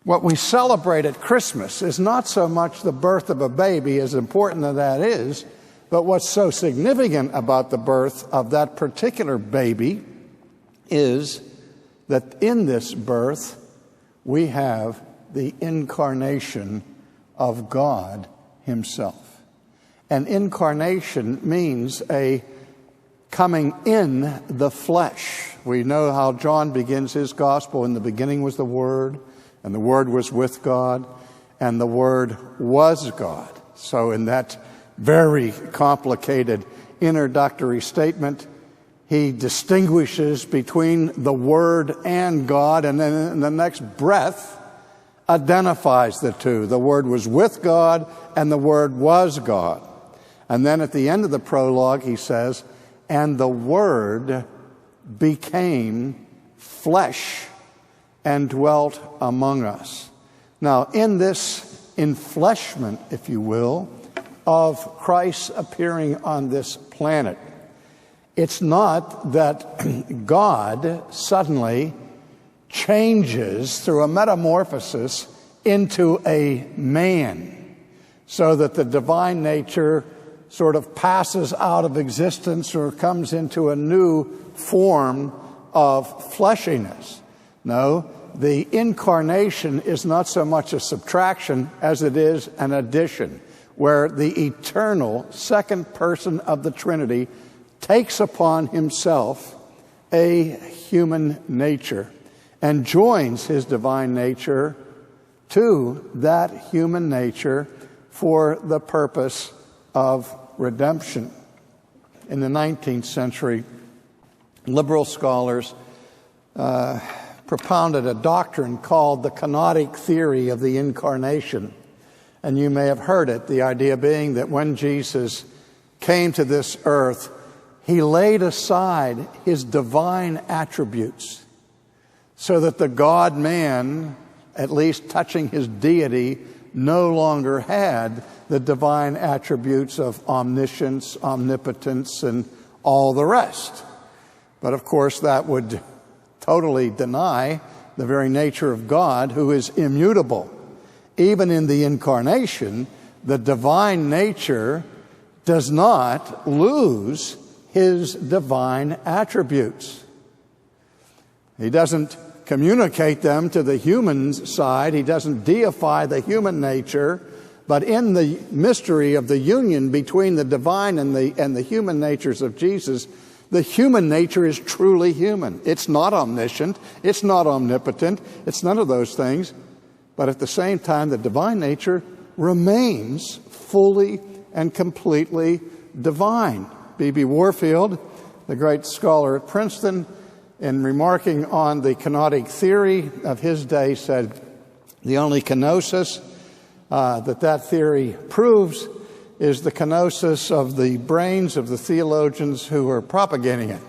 What we celebrate at Christmas is not so much the birth of a baby, as important as that is, but what's so significant about the birth of that particular baby is that in this birth we have the incarnation of God Himself. And incarnation means a coming in the flesh. We know how John begins his gospel. In the beginning was the Word, and the Word was with God, and the Word was God. So in that very complicated introductory statement, he distinguishes between the Word and God, and then in the next breath identifies the two. The Word was with God, and the Word was God. And then at the end of the prologue, he says, and the Word became flesh and dwelt among us. Now, in this enfleshment, if you will, of Christ appearing on this planet, it's not that God suddenly changes through a metamorphosis into a man, so that the divine nature sort of passes out of existence or comes into a new form of fleshiness. No, the incarnation is not so much a subtraction as it is an addition, where the eternal second person of the Trinity takes upon himself a human nature and joins his divine nature to that human nature for the purpose of redemption. In the 19th century, liberal scholars propounded a doctrine called the kenotic theory of the incarnation. And you may have heard it, the idea being that when Jesus came to this earth, he laid aside his divine attributes so that the God-man, at least touching his deity, no longer had the divine attributes of omniscience, omnipotence, and all the rest. But of course, that would totally deny the very nature of God, who is immutable. Even in the incarnation, the divine nature does not lose his divine attributes. He doesn't communicate them to the human side. He doesn't deify the human nature. But in the mystery of the union between the divine and the human natures of Jesus, the human nature is truly human. It's not omniscient. It's not omnipotent. It's none of those things. But at the same time, the divine nature remains fully and completely divine. B.B. Warfield, the great scholar at Princeton, in remarking on the kenotic theory of his day, said the only kenosis that theory proves is the kenosis of the brains of the theologians who are propagating it,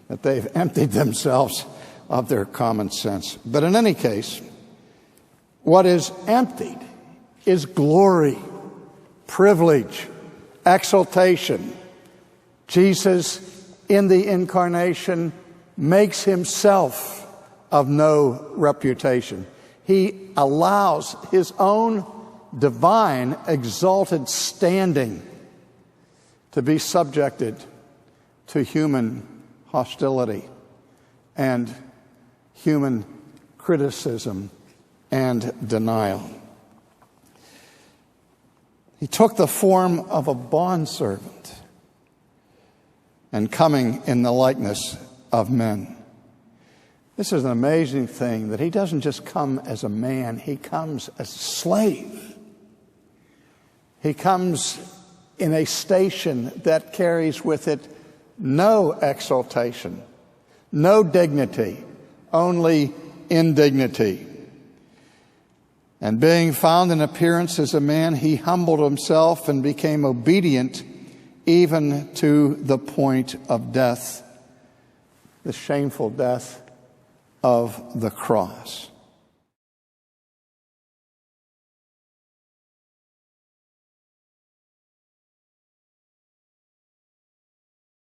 that they've emptied themselves of their common sense. But in any case, what is emptied is glory, privilege, exaltation. Jesus, in the incarnation, makes himself of no reputation. He allows his own divine exalted standing to be subjected to human hostility and human criticism and denial. He took the form of a bondservant, and coming in the likeness of men. This is an amazing thing, that he doesn't just come as a man, he comes as a slave. He comes in a station that carries with it no exaltation, no dignity, only indignity. And being found in appearance as a man, he humbled himself and became obedient even to the point of death, the shameful death of the cross.